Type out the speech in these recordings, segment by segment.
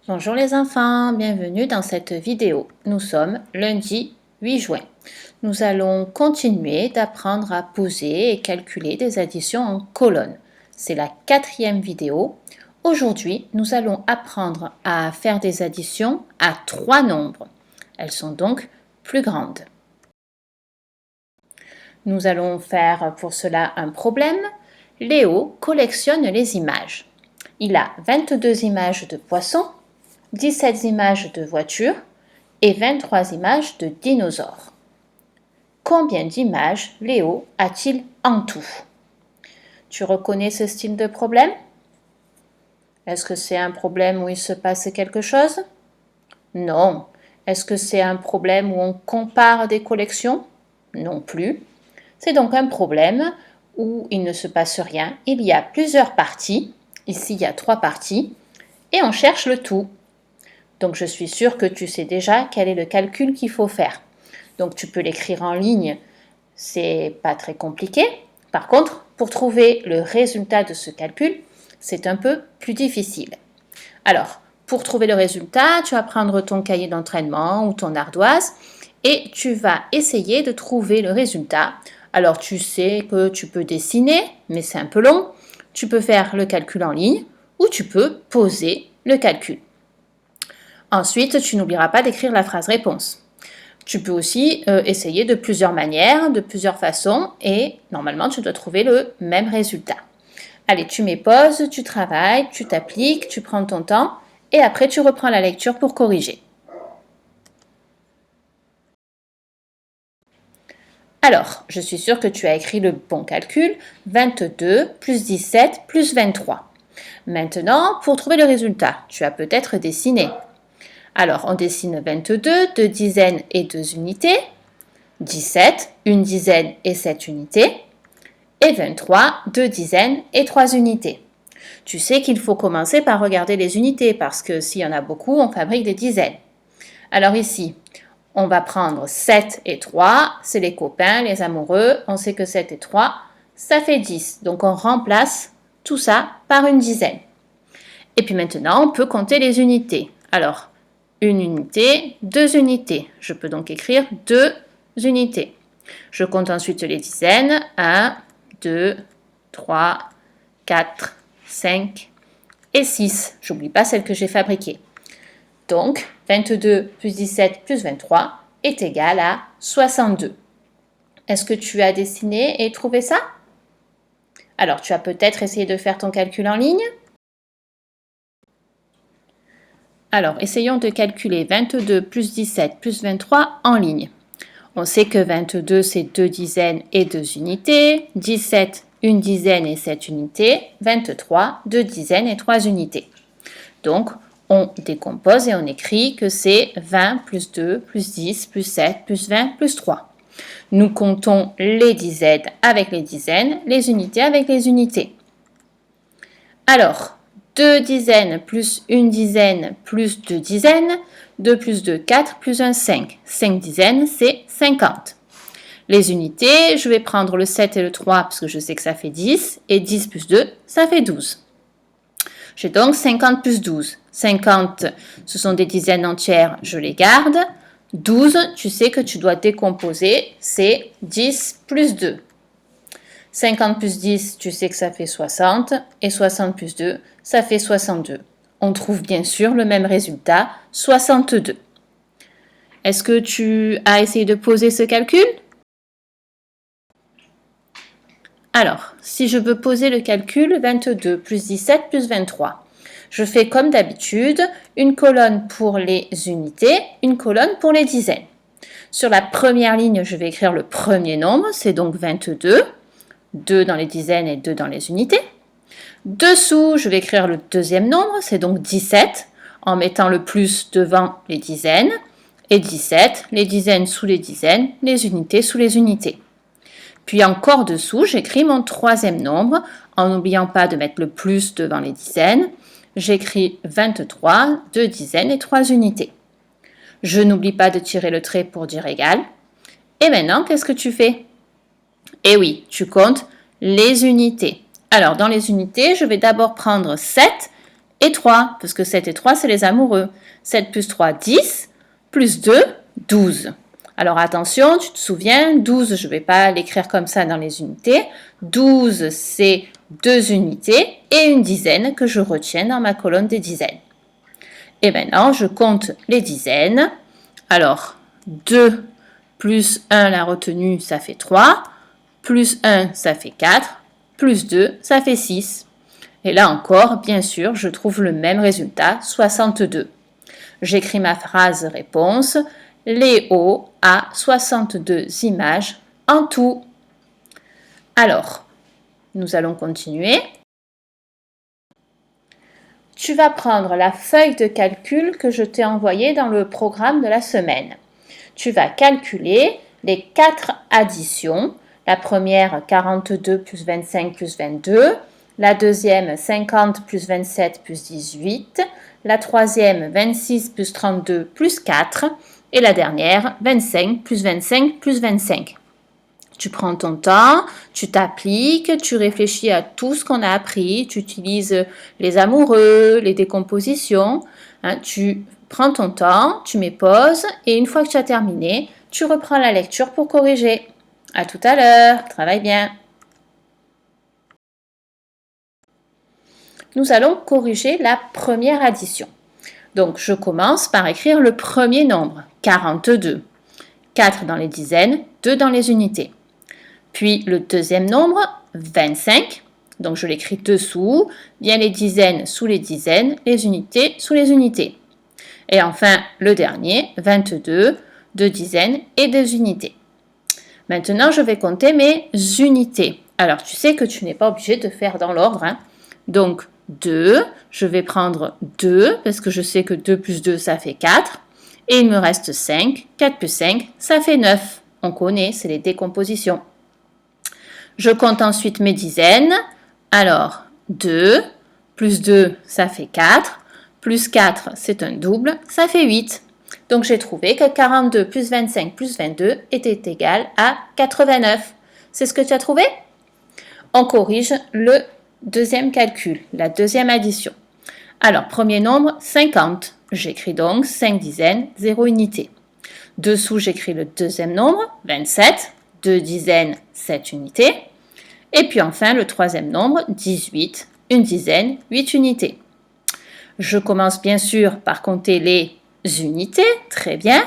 Bonjour les enfants, bienvenue dans cette vidéo. Nous sommes lundi 8 juin. Nous allons continuer d'apprendre à poser et calculer des additions en colonnes. C'est la 4e vidéo. Aujourd'hui, nous allons apprendre à faire des additions à 3 nombres. Elles sont donc plus grandes. Nous allons faire pour cela un problème. Léo collectionne les images. Il a 22 images de poissons, 17 images de voitures et 23 images de dinosaures. Combien d'images Léo a-t-il en tout? Tu reconnais ce style de problème? Est-ce que c'est un problème où il se passe quelque chose? Non. Est-ce que c'est un problème où on compare des collections? Non plus. C'est donc un problème où il ne se passe rien. Il y a plusieurs parties. Ici, il y a 3 parties. Et on cherche le tout. Donc, je suis sûre que tu sais déjà quel est le calcul qu'il faut faire. Donc, tu peux l'écrire en ligne, c'est pas très compliqué. Par contre, pour trouver le résultat de ce calcul, c'est un peu plus difficile. Alors, pour trouver le résultat, tu vas prendre ton cahier d'entraînement ou ton ardoise et tu vas essayer de trouver le résultat. Alors, tu sais que tu peux dessiner, mais c'est un peu long. Tu peux faire le calcul en ligne ou tu peux poser le calcul. Ensuite, tu n'oublieras pas d'écrire la phrase réponse. Tu peux aussi essayer de plusieurs manières, de plusieurs façons et normalement, tu dois trouver le même résultat. Allez, tu mets pause, tu travailles, tu t'appliques, tu prends ton temps et après, tu reprends la lecture pour corriger. Alors, je suis sûre que tu as écrit le bon calcul, 22 plus 17 plus 23. Maintenant, pour trouver le résultat, tu as peut-être dessiné. Alors, on dessine 22, 2 dizaines et 2 unités, 17, une dizaine et 7 unités, et 23, 2 dizaines et 3 unités. Tu sais qu'il faut commencer par regarder les unités parce que s'il y en a beaucoup, on fabrique des dizaines. Alors ici, on va prendre 7 et 3, c'est les copains, les amoureux. On sait que 7 et 3, ça fait 10. Donc on remplace tout ça par une dizaine. Et puis maintenant, on peut compter les unités. Alors, une unité, 2 unités. Je peux donc écrire 2 unités. Je compte ensuite les dizaines. 1, 2, 3, 4, 5 et 6. J'oublie pas celle que j'ai fabriquée. Donc, 22 plus 17 plus 23 est égal à 62. Est-ce que tu as dessiné et trouvé ça? Alors, tu as peut-être essayé de faire ton calcul en ligne? Alors, essayons de calculer 22 plus 17 plus 23 en ligne. On sait que 22, c'est 2 dizaines et 2 unités. 17, une dizaine et 7 unités. 23, 2 dizaines et 3 unités. Donc, on décompose et on écrit que c'est 20 plus 2 plus 10 plus 7 plus 20 plus 3. Nous comptons les dizaines avec les dizaines, les unités avec les unités. Alors, 2 dizaines plus une dizaine plus 2 dizaines, 2 plus 2, 4 plus 1, 5. 5 dizaines, c'est 50. Les unités, je vais prendre le 7 et le 3 parce que je sais que ça fait 10, et 10 plus 2, ça fait 12. J'ai donc 50 plus 12. 50, ce sont des dizaines entières, je les garde. 12, tu sais que tu dois décomposer, c'est 10 plus 2. 50 plus 10, tu sais que ça fait 60, et 60 plus 2, ça fait 62. On trouve bien sûr le même résultat, 62. Est-ce que tu as essayé de poser ce calcul? Alors, si je veux poser le calcul 22 plus 17 plus 23, je fais comme d'habitude, une colonne pour les unités, une colonne pour les dizaines. Sur la première ligne, je vais écrire le premier nombre, c'est donc 22. 2 dans les dizaines et 2 dans les unités. Dessous, je vais écrire le deuxième nombre, c'est donc 17, en mettant le plus devant les dizaines. Et 17, les dizaines sous les dizaines, les unités sous les unités. Puis encore dessous, j'écris mon troisième nombre, en n'oubliant pas de mettre le plus devant les dizaines. J'écris 23, 2 dizaines et 3 unités. Je n'oublie pas de tirer le trait pour dire égal. Et maintenant, qu'est-ce que tu fais? Eh oui, tu comptes les unités. Alors, dans les unités, je vais d'abord prendre 7 et 3, parce que 7 et 3, c'est les amoureux. 7 plus 3, 10, plus 2, 12. Alors attention, tu te souviens, 12, je ne vais pas l'écrire comme ça dans les unités. 12, c'est 2 unités et une dizaine que je retiens dans ma colonne des dizaines. Et maintenant, je compte les dizaines. Alors, 2 plus 1, la retenue, ça fait 3. Plus 1, ça fait 4. Plus 2, ça fait 6. Et là encore, bien sûr, je trouve le même résultat, 62. J'écris ma phrase réponse. Léo a 62 images en tout. Alors, nous allons continuer. Tu vas prendre la feuille de calcul que je t'ai envoyée dans le programme de la semaine. Tu vas calculer les 4 additions. La première, 42 plus 25 plus 22. La deuxième, 50 plus 27 plus 18. La troisième, 26 plus 32 plus 4. Et la dernière, 25 plus 25 plus 25. Tu prends ton temps, tu t'appliques, tu réfléchis à tout ce qu'on a appris, tu utilises les amoureux, les décompositions. Tu prends ton temps, tu mets pause et une fois que tu as terminé, tu reprends la lecture pour corriger. À tout à l'heure, travaille bien. Nous allons corriger la première addition. Donc, je commence par écrire le premier nombre, 42. 4 dans les dizaines, 2 dans les unités. Puis le deuxième nombre, 25. Donc, je l'écris dessous, bien les dizaines sous les dizaines, les unités sous les unités. Et enfin, le dernier, 22, 2 dizaines et 2 unités. Maintenant, je vais compter mes unités. Alors, tu sais que tu n'es pas obligé de faire dans l'ordre. Donc, 2, je vais prendre 2 parce que je sais que 2 plus 2, ça fait 4. Et il me reste 5. 4 plus 5, ça fait 9. On connaît, c'est les décompositions. Je compte ensuite mes dizaines. Alors, 2 plus 2, ça fait 4. Plus 4, c'est un double, ça fait 8. Donc, j'ai trouvé que 42 plus 25 plus 22 était égal à 89. C'est ce que tu as trouvé? On corrige le deuxième calcul, la deuxième addition. Alors, premier nombre, 50. J'écris donc 5 dizaines, 0 unité. Dessous, j'écris le deuxième nombre, 27. 2 dizaines, 7 unités. Et puis enfin, le troisième nombre, 18. Une dizaine, 8 unités. Je commence bien sûr par compter les unités, très bien.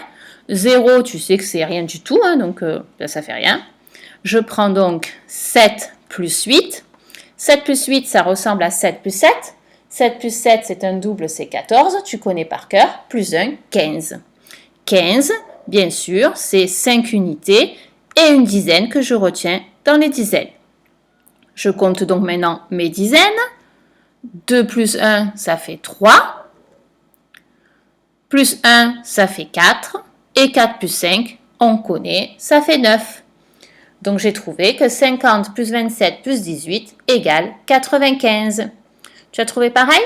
0, tu sais que c'est rien du tout, donc ça fait rien. Je prends donc 7 plus 8. 7 plus 8, ça ressemble à 7 plus 7. 7 plus 7, c'est un double, c'est 14. Tu connais par cœur. Plus 1, 15. 15, bien sûr, c'est 5 unités et une dizaine que je retiens dans les dizaines. Je compte donc maintenant mes dizaines. 2 plus 1, ça fait 3. Plus 1, ça fait 4. Et 4 plus 5, on connaît, ça fait 9. Donc, j'ai trouvé que 50 plus 27 plus 18 égale 95. Tu as trouvé pareil?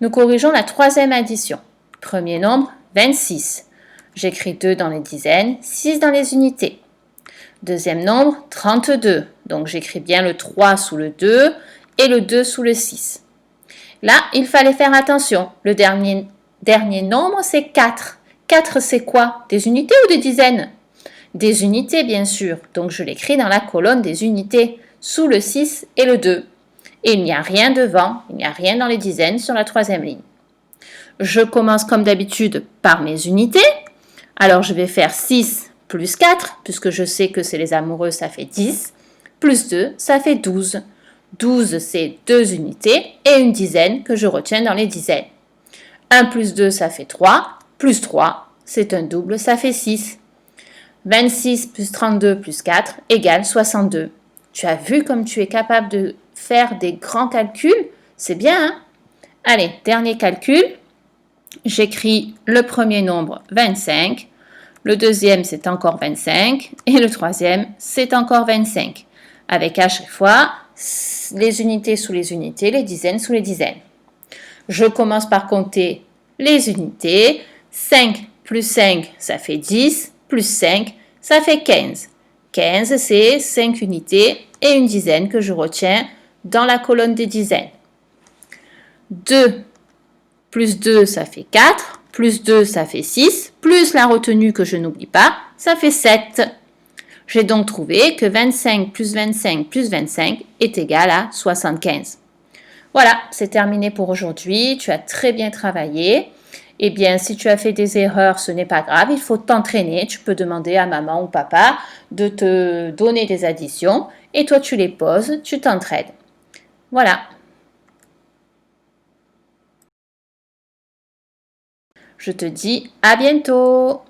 Nous corrigeons la troisième addition. Premier nombre, 26. J'écris 2 dans les dizaines, 6 dans les unités. Deuxième nombre, 32. Donc, j'écris bien le 3 sous le 2 et le 2 sous le 6. Là, il fallait faire attention. Le dernier nombre, c'est 4. 4, c'est quoi? Des unités ou des dizaines? Des unités, bien sûr. Donc, je l'écris dans la colonne des unités, sous le 6 et le 2. Et il n'y a rien devant, il n'y a rien dans les dizaines sur la troisième ligne. Je commence comme d'habitude par mes unités. Alors, je vais faire 6 plus 4, puisque je sais que c'est les amoureux, ça fait 10. Plus 2, ça fait 12. 12, c'est 2 unités et une dizaine que je retiens dans les dizaines. 1 plus 2, ça fait 3. Plus 3, c'est un double, ça fait 6. 26 plus 32 plus 4 égale 62. Tu as vu comme tu es capable de faire des grands calculs? C'est bien, hein? Allez, dernier calcul. J'écris le premier nombre 25. Le deuxième, c'est encore 25. Et le troisième, c'est encore 25. Avec à chaque fois les unités sous les unités, les dizaines sous les dizaines. Je commence par compter les unités. 5 plus 5, ça fait 10. Plus 5, ça fait 15. 15, c'est 5 unités et une dizaine que je retiens dans la colonne des dizaines. 2 plus 2, ça fait 4. Plus 2, ça fait 6. Plus la retenue que je n'oublie pas, ça fait 7. J'ai donc trouvé que 25 plus 25 plus 25 est égal à 75. Voilà, c'est terminé pour aujourd'hui. Tu as très bien travaillé. Eh bien, si tu as fait des erreurs, ce n'est pas grave. Il faut t'entraîner. Tu peux demander à maman ou papa de te donner des additions. Et toi, tu les poses, tu t'entraînes. Voilà. Je te dis à bientôt.